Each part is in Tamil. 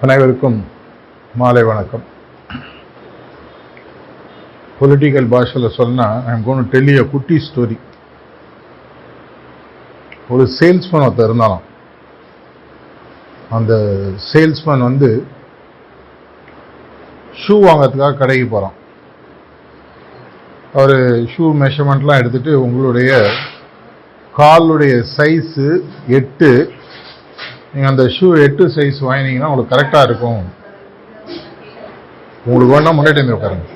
அனைவருக்கும் மாலை வணக்கம். பொலிட்டிக்கல் பாஷையில் சொன்னால் I am going to tell you a குட்டி ஸ்டோரி. ஒரு சேல்ஸ்மேன் ஒருத்தர் இருந்தாலும் அந்த சேல்ஸ்மேன் ஷூ வாங்கிறதுக்காக கடைக்கு போகிறான். அவர் ஷூ மெஷர்மெண்ட்லாம் எடுத்துகிட்டு உங்களுடைய காலுடைய சைஸு 8, நீங்கள் அந்த ஷூ 8 சைஸ் வாங்கினீங்கன்னா உங்களுக்கு கரெக்டாக இருக்கும், உங்களுக்கு வேணா முன்னாடி உட்காருங்க.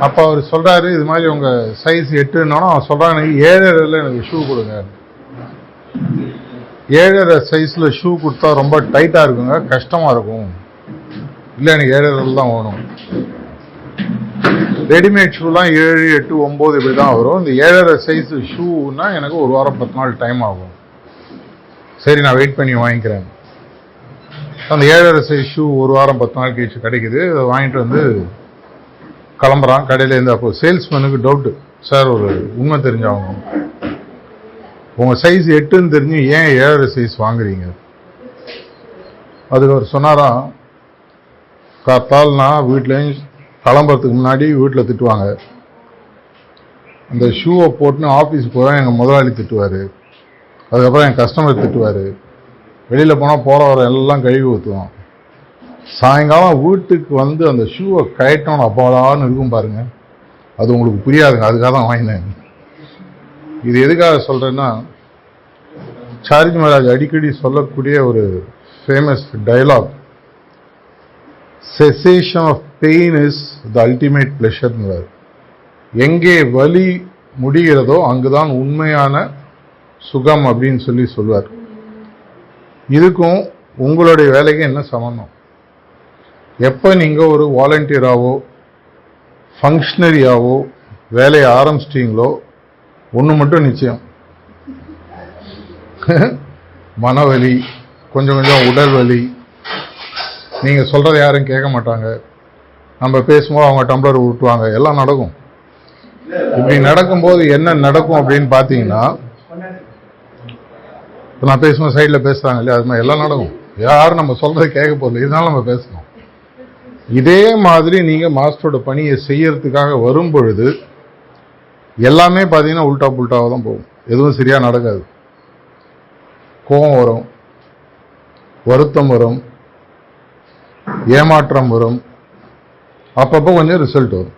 அப்போ அவர் சொல்கிறாரு, இது மாதிரி உங்கள் சைஸ் 8ன்னா அவர் சொல்கிறாங்க, எனக்கு 7.5 எனக்கு ஷூ கொடுங்க. 7.5 சைஸில் ஷூ கொடுத்தா ரொம்ப டைட்டாக இருக்குங்க, கஷ்டமாக இருக்கும். இல்லை, எனக்கு 7.5 தான் வேணும். ரெடிமேட் ஷூலாம் 7, 8, 9 இப்படி தான் வரும். இந்த 7.5 சைஸ் ஷூன்னா எனக்கு 1 வாரம் 10 நாள் டைம் ஆகும். சரி, நான் வெயிட் பண்ணி வாங்கிக்கிறேன். அந்த 7.5 சைஸ் ஷூ 1 வாரம் 10 நாள் கழிச்சு கிடைக்குது. அதை வாங்கிட்டு கிளம்புறான் கடையிலேருந்து. அப்போ சேல்ஸ்மேனுக்கு டவுட்டு, சார் ஒரு உண்மை தெரிஞ்சாகணும், உங்கள் சைஸ் 8ன்னு தெரிஞ்சு ஏன் 7.5 சைஸ் வாங்குறீங்க? அதுக்கு அவர் சொன்னாராம், காத்தால் நான் வீட்லேயும் கிளம்புறதுக்கு முன்னாடி வீட்டில் திட்டுவாங்க, அந்த ஷூவை போட்டுன்னு ஆஃபீஸுக்கு போவேன், எங்கள் முதலாளி திட்டுவார், அதுக்கப்புறம் என் கஸ்டமர் திட்டுவார், வெளியில் போனால் போகிற வர எல்லாம் கழுவி ஊற்றுவோம், சாயங்காலம் வீட்டுக்கு அந்த ஷூவை கயட்டோன்னு அப்பாடான்னு இருக்கும் பாருங்க, அது உங்களுக்கு புரியாதுங்க, அதுக்காக தான் வாங்கினேன். இது எதுக்காக சொல்கிறேன்னா, சார்ஜி மகாராஜ் அடிக்கடி சொல்லக்கூடிய ஒரு famous dialogue, cessation of pain is the ultimate பிளஷர்ங்கிறார். எங்கே வலி முடிகிறதோ அங்குதான் உண்மையான சுகம் அப்படின்னு சொல்லுவார். இதுக்கும் உங்களுடைய வேலைக்கு என்ன சம்பந்தம்? எப்போ நீங்கள் ஒரு வாலண்டியராகவோ ஃபங்க்ஷனரியாவோ வேலையை ஆரம்பிச்சிட்டிங்களோ ஒன்று மட்டும் நிச்சயம், மனவலி, கொஞ்சம் கொஞ்சம் உடல் வலி, நீங்கள் சொல்கிறத யாரும் கேட்க மாட்டாங்க, நம்ம பேசும்போது அவங்க டம்ளர் ஊட்டுவாங்க, எல்லாம் நடக்கும். இப்படி நடக்கும்போது என்ன நடக்கும் அப்படின்னு பார்த்தீங்கன்னா, இப்போ நான் பேசும்போது சைடில் பேசுகிறாங்க இல்லையா, அது மாதிரி எல்லாம் நடக்கும். யாரும் நம்ம சொல்கிறத கேட்க போதில்லை, இதனால நம்ம பேசணும். இதே மாதிரி நீங்கள் மாஸ்டரோட பணியை செய்யறதுக்காக வரும் பொழுது எல்லாமே பார்த்தீங்கன்னா உல்டா புல்டாவாக தான் போகும், எதுவும் சரியாக நடக்காது. கோபம் வரும், வருத்தம் வரும், ஏமாற்றம் வரும், அப்பப்போ கொஞ்சம் ரிசல்ட் வரும்.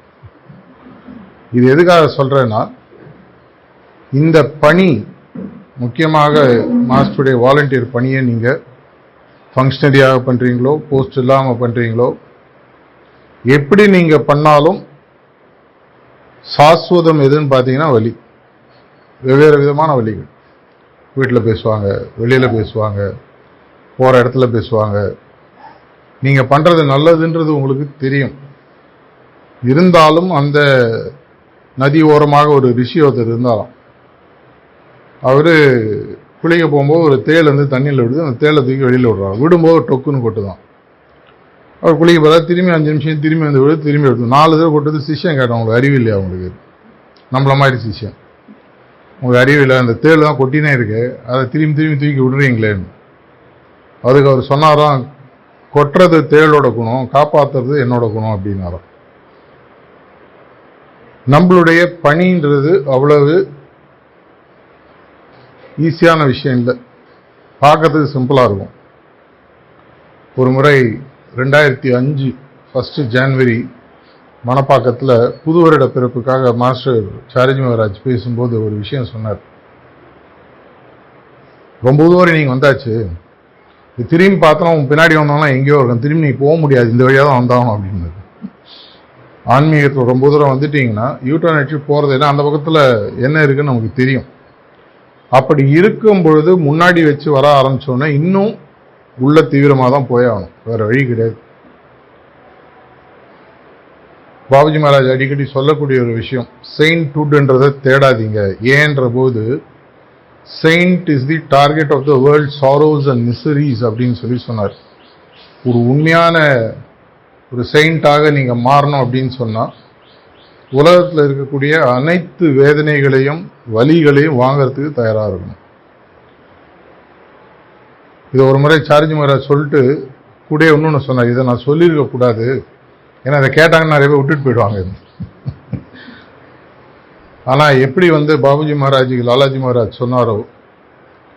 இது எதுக்காக சொல்றேன்னா, இந்த பணி முக்கியமாக மாஸ்டருடைய வாலண்டியர் பணியை நீங்கள் ஃபங்க்ஷனரியாக பண்ணுறீங்களோ போஸ்ட் இல்லாமல் பண்ணுறீங்களோ, எப்படி நீங்கள் பண்ணாலும் சாஸ்வதம் எதுன்னு பார்த்தீங்கன்னா வலி, வெவ்வேறு விதமான வலிகள். வீட்டில் பேசுவாங்க, வெளியில் பேசுவாங்க, போகிற இடத்துல பேசுவாங்க. நீங்கள் பண்ணுறது நல்லதுன்றது உங்களுக்கு தெரியும், இருந்தாலும் அந்த நதி ஓரமாக ஒரு ரிஷி ஒருத்தர் இருந்தாலும், அவர் குளிக்க போகும்போது ஒரு தேள் தண்ணியில் விடுது, அந்த தேளை தூக்கி வெளியில் விடுறாங்க, விடும்போது டொக்குன்னு கொட்டுதான். அவர் குளிக்க போதா திரும்பி 5 நிமிஷம் திரும்பி விழுது, திரும்பி எடுத்து 4 தடவை கொட்டது. சிஷ்யன் கேட்டோம், உங்களுக்கு அறிவு இல்லையா? உங்களுக்கு நம்மள மாதிரி சிஷ்யன், உங்களுக்கு அறிவு இல்லை, அந்த தேள் தான் கொட்டினே இருக்கு, அதை திரும்பி திரும்பி தூக்கி விடுறீங்களேன்னு. அதுக்கு அவர் சொன்னாராம், கொட்டுறது தேளோட குணம், காப்பாற்றுறது என்னோட குணம் அப்படின்னாராம். நம்மளுடைய பணின்றது அவ்வளவு ஈஸியான விஷயம் இல்லை, பார்க்கறதுக்கு சிம்பிளாக இருக்கும். ஒரு முறை 2005 1 ஜனவரி மணப்பாக்கத்தில் புது வருட பிறப்புக்காக மாஸ்டர் சாரஜி மகாராஜ் பேசும்போது ஒரு விஷயம் சொன்னார். ரொம்ப தூரம் நீங்கள் வந்தாச்சு, திரும்பி பார்த்தோன்னா உன் பின்னாடி வந்தோம்னா எங்கேயோ இருக்கும், திரும்பி நீ போக முடியாது, இந்த வழியாக தான் வந்தாகணும் அப்படின்னு. ஆன்மீகத்தில் ரொம்ப தூரம் வந்துட்டீங்கன்னா யூட்டர்ன் அடிச்சு போகிறது, ஏன்னா அந்த பக்கத்தில் என்ன இருக்குன்னு நமக்கு தெரியும். அப்படி இருக்கும் பொழுது முன்னாடி வச்சு வர ஆரம்பிச்சோன்னா இன்னும் உள்ள தீவிரமாக தான் போயாகணும், வேற வழி கிடையாது. பாபுஜி மகாராஜ் அடிக்கடி சொல்லக்கூடிய ஒரு விஷயம், செயின்ட்ஹுட்ன்றதை தேடாதீங்க. ஏன்ற போது saint is the target of the world sorrows and miseries அப்படின்னு சொன்னார். ஒரு உண்மையான ஒரு செயின்ட்டாக நீங்கள் மாறணும் அப்படின்னு சொன்னால் உலகத்தில் இருக்கக்கூடிய அனைத்து வேதனைகளையும் வலிகளையும் வாங்கிறதுக்கு தயாராக இருக்கணும். இது ஒரு முறை சார்ஜி மகாராஜ் சொல்லிட்டு கூட இன்னொன்று சொன்னார், இதை நான் சொல்லியிருக்க கூடாது, ஏன்னா இதை கேட்டாங்கன்னு நிறைய பேர் விட்டுட்டு போயிடுவாங்க. ஆனால் எப்படி பாபுஜி மகாராஜுக்கு லாலாஜி மகாராஜ் சொன்னாரோ,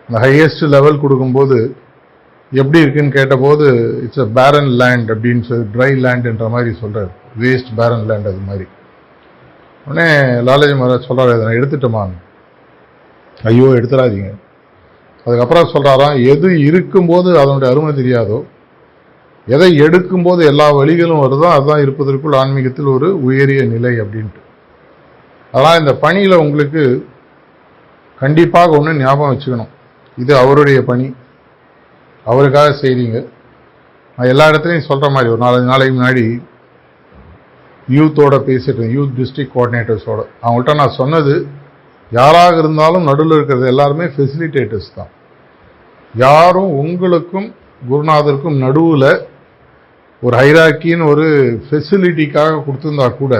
இந்த ஹையஸ்ட் லெவல் கொடுக்கும்போது எப்படி இருக்குன்னு கேட்டபோது இட்ஸ் அ பேரன் லேண்ட் அப்படின்னு சொல்லி, ட்ரை லேண்ட்ன்ற மாதிரி சொல்கிறார், வேஸ்ட் பேரன் லேண்ட் அது மாதிரி. உடனே லாலாஜி மகாராஜ் சொல்கிறார், அதை நான் எடுத்துட்டோமான்னு. ஐயோ எடுத்துடாதீங்க. அதுக்கப்புறம் சொல்கிறாராம், எது இருக்கும்போது அதனுடைய அருமை தெரியாதோ, எதை எடுக்கும்போது எல்லா வழிகளும் வருதோ அதுதான் இருப்பதற்குள் ஆன்மீகத்தில் ஒரு உயரிய நிலை அப்படின்ட்டு. அதனால் இந்த பணியில் உங்களுக்கு கண்டிப்பாக ஒன்று ஞாபகம் வச்சுக்கணும், இது அவருடைய பணி, அவருக்காக செய்கிறீங்க. நான் எல்லா இடத்துலையும் சொல்கிற மாதிரி ஒரு 4 நாளைக்கு முன்னாடி யூத்தோட பேசிட்டு, யூத் டிஸ்ட்ரிக்ட் கோஆர்டினேட்டர்ஸோட, அவங்கள்ட்ட நான் சொன்னது, யாராக இருந்தாலும் நடுவில் இருக்கிறது எல்லாருமே ஃபெசிலிட்டேட்டர்ஸ் தான். யாரும் உங்களுக்கும் குருநாதருக்கும் நடுவில் ஒரு ஹைராக்கின்னு ஒரு ஃபெசிலிட்டிக்காக கொடுத்துருந்தா கூட,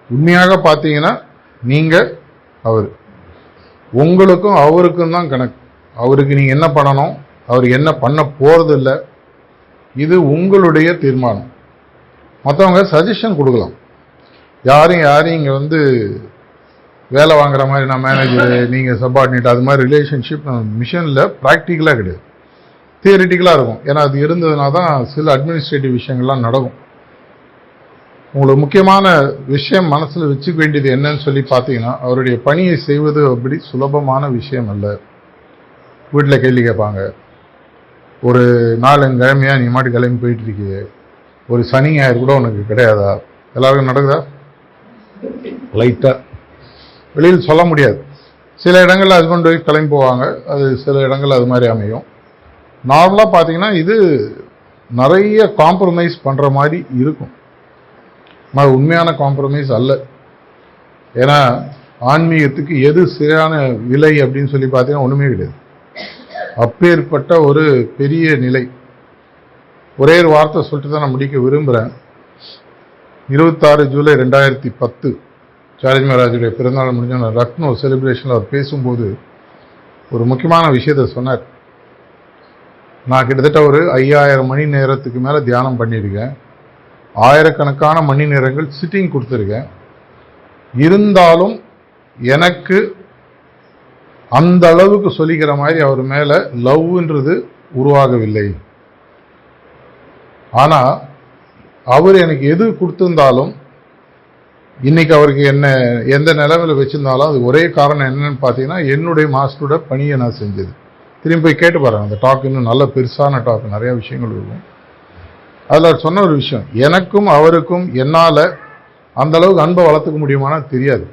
உண்மையாக பார்த்தீங்கன்னா நீங்கள் அவர், உங்களுக்கும் அவருக்கும் தான் கணக்கு. அவருக்கு நீங்கள் என்ன பண்ணணும், அவர் என்ன பண்ண போகிறது இல்லை, இது உங்களுடைய தீர்மானம். மற்றவங்க சஜஷன் கொடுக்கலாம், யாரையும் இங்கே வேலை வாங்குற மாதிரி, நான் மேனேஜரு நீங்கள் சப்பார்டினேட், அது மாதிரி ரிலேஷன்ஷிப் நம்ம மிஷனில் ப்ராக்டிக்கலாக கிடையாது, தியரிட்டிக்கலாக இருக்கும். ஏன்னா அது இருந்ததுனா தான் சில அட்மினிஸ்ட்ரேட்டிவ் விஷயங்கள்லாம் நடக்கும். உங்களுக்கு முக்கியமான விஷயம் மனசில் வச்சுக்க வேண்டியது என்னன்னு சொல்லி பார்த்தீங்கன்னா, அவருடைய பணியை செய்வது அப்படி சுலபமான விஷயம் அல்ல. வீட்டில் கேள்வி கேட்பாங்க, ஒரு 4 கிழமையாக நீ மாட்டு கிளம்பி போயிட்டு இருக்கியே, ஒரு சனி ஞாயிறு கூட உனக்கு கிடையாதா? எல்லாருக்கும் நடக்குதா? லைட்டாக வெளியில் சொல்ல முடியாது. சில இடங்களில் ஹஸ்பண்ட் ஒய்ஃப் கிளம்பி போவாங்க, அது சில இடங்கள் அது மாதிரி அமையும். நார்மலாக பார்த்தீங்கன்னா இது நிறைய காம்ப்ரமைஸ் பண்ணுற மாதிரி இருக்கும். அது உண்மையான காம்ப்ரமைஸ் அல்ல. ஏன்னா ஆன்மீகத்துக்கு எது சரியான விலை அப்படின்னு சொல்லி பார்த்தீங்கன்னா ஒன்றுமே கிடையாது. அப்பேற்பட்ட ஒரு பெரிய நிலை. ஒரே ஒரு வார்த்தை சொல்லிட்டு தான் நான் முடிக்க விரும்புகிறேன். 26 ஜூலை 2010 சார்ஜி மகாராஜுடைய பிறந்தநாள் முடிஞ்ச லக்னோ செலிப்ரேஷனில் அவர் பேசும்போது ஒரு முக்கியமான விஷயத்தை சொன்னார். நான் கிட்டத்தட்ட ஒரு 5000 மணி நேரத்துக்கு மேலே தியானம் பண்ணியிருக்கேன், ஆயிரக்கணக்கான மணி நேரங்கள் சிட்டிங் கொடுத்துருக்கேன். இருந்தாலும் எனக்கு அந்த அளவுக்கு சொல்லிக்கிற மாதிரி அவர் மேலே லவ்ன்றது உருவாகவில்லை. ஆனால் அவர் எனக்கு எது கொடுத்திருந்தாலும், இன்னைக்கு அவருக்கு என்ன எந்த நிலைமையில் வச்சிருந்தாலும், அது ஒரே காரணம் என்னன்னு பார்த்தீங்கன்னா, என்னுடைய மாஸ்டரோட பணியை நான் செஞ்சது. திரும்பி போய் கேட்டு பாருங்க, அந்த டாக் இன்னும் நல்ல பெருசான டாக், நிறைய விஷயங்கள் இருக்கும். அதில் சொன்ன ஒரு விஷயம், எனக்கும் அவருக்கும் என்னால் அந்த அளவுக்கு அன்பை வளர்த்துக்க முடியுமானா தெரியாது,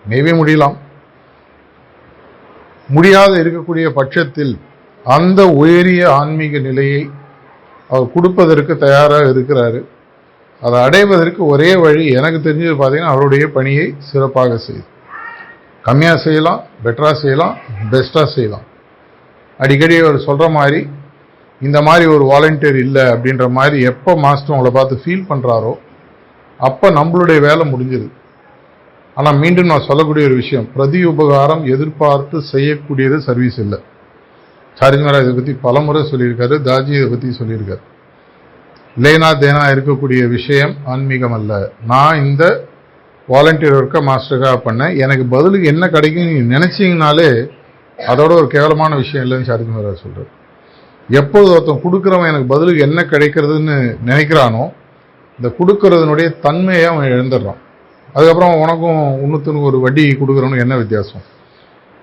மேபி முடியலாம். முடியாத இருக்கக்கூடிய பட்சத்தில் அந்த உயரிய ஆன்மீக நிலையை அவர் கொடுப்பதற்கு தயாராக இருக்கிறாரு. அதை அடைவதற்கு ஒரே வழி எனக்கு தெரிஞ்சது பார்த்தீங்கன்னா, அவருடைய பணியை சிறப்பாக செய்யும். கம்மியாக செய்யலாம், பெட்டராக செய்யலாம், பெஸ்ட்டாக செய்யலாம். அடிக்கடி அவர் சொல்கிற மாதிரி, இந்த மாதிரி ஒரு வாலண்டியர் இல்லை அப்படின்ற மாதிரி எப்போ மாஸ்டர் உங்களை பார்த்து ஃபீல் பண்ணுறாரோ அப்போ நம்மளுடைய வேலை முடிஞ்சது. ஆனால் மீண்டும் நான் சொல்லக்கூடிய ஒரு விஷயம், பிரதி உபகாரம் எதிர்பார்த்து செய்யக்கூடியது சர்வீஸ் இல்லை. சார்ஜி மகாராஜ் இதை பற்றி பல முறை சொல்லியிருக்காரு, தாஜி இதை பற்றி சொல்லியிருக்காரு. லேனா தேனா இருக்கக்கூடிய விஷயம் ஆன்மீகம் அல்ல. நான் இந்த வாலண்டியர் ஒர்க்கை மாஸ்டருக்காக பண்ணேன், எனக்கு பதிலுக்கு என்ன கிடைக்கும் நீங்கள் நினச்சிங்கனாலே அதோட ஒரு கேவலமான விஷயம் இல்லைன்னு சார்ஜி மகாராஜ் சொல்கிறார். எப்போது ஒருத்தன் கொடுக்குறவன் எனக்கு பதிலுக்கு என்ன கிடைக்கிறதுன்னு நினைக்கிறானோ, இந்த கொடுக்கறதுனுடைய தன்மையை அவன் இழந்துடுறான். அதுக்கப்புறம் உனக்கும் இன்னொருத்தனுக்கு ஒரு வட்டி கொடுக்குறவனுக்கு என்ன வித்தியாசம்?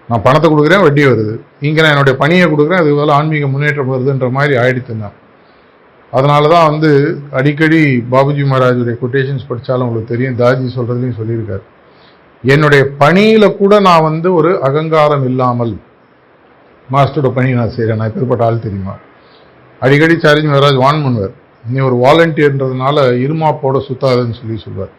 நான் பணத்தை கொடுக்குறேன், வட்டி வருது. இங்கே நான் என்னுடைய பணியை கொடுக்குறேன், அது போல ஆன்மீக முன்னேற்றம் வருதுன்ற மாதிரி ஆயிடுத்துனான். அதனால தான் அடிக்கடி பாபுஜி மகாராஜுடைய கொட்டேஷன்ஸ் படித்தாலும் உங்களுக்கு தெரியும், தாஜி சொல்கிறதுலையும் சொல்லியிருக்காரு, என்னுடைய பணியில் கூட நான் ஒரு அகங்காரம் இல்லாமல் மாஸ்டரோட பணி நான் செய்கிறேன், நான் எப்பேற்பட்ட ஆள் தெரியுமா? அடிக்கடி சார்ஜி மகாராஜ் வான் பண்ணுவார், நீ ஒரு வாலண்டியர்ன்றதுனால இருமாப்போட சுத்தாதுன்னு சொல்லுவார்.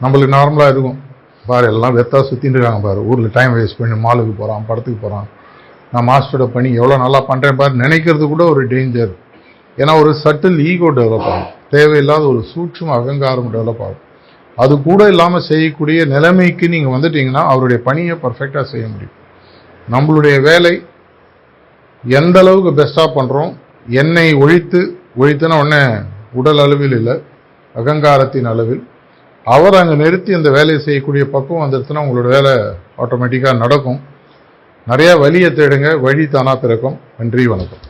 நம்மளுக்கு நார்மலாக இருக்கும், பாரு எல்லாம் வெத்தா சுற்றின்னு இருக்காங்க பாரு, ஊரில் டைம் வேஸ்ட் பண்ணி மாலுக்கு போகிறான், படத்துக்கு போகிறான், நான் மாஸ்டரோட பணி எவ்வளோ நல்லா பண்ணுறேன் பாரு நினைக்கிறது கூட ஒரு டேஞ்சர். ஏன்னா ஒரு சட்டில் ஈகோ டெவலப் ஆகும், தேவையில்லாத ஒரு சூட்சும அகங்காரம் டெவலப் ஆகும். அது கூட இல்லாமல் செய்யக்கூடிய நிலைமைக்கு நீங்கள் வந்துட்டீங்கன்னா அவருடைய பணியை பர்ஃபெக்டாக செய்ய முடியும். நம்மளுடைய வேலை எந்த அளவுக்கு பெஸ்ட்டாக பண்ணுறோம், என்னை ஒழித்துன்னா உடனே உடல் அளவில் இல்லை, அகங்காரத்தின் அளவில் அவர் அங்கே நிறுத்தி அந்த வேலையை செய்யக்கூடிய பக்குவம் வந்துடுச்சுன்னா உங்களோட வேலை ஆட்டோமேட்டிக்காக நடக்கும். நிறைய வழியை தேடுங்க, வழி தானா பிறக்கும். நன்றி, வணக்கம்.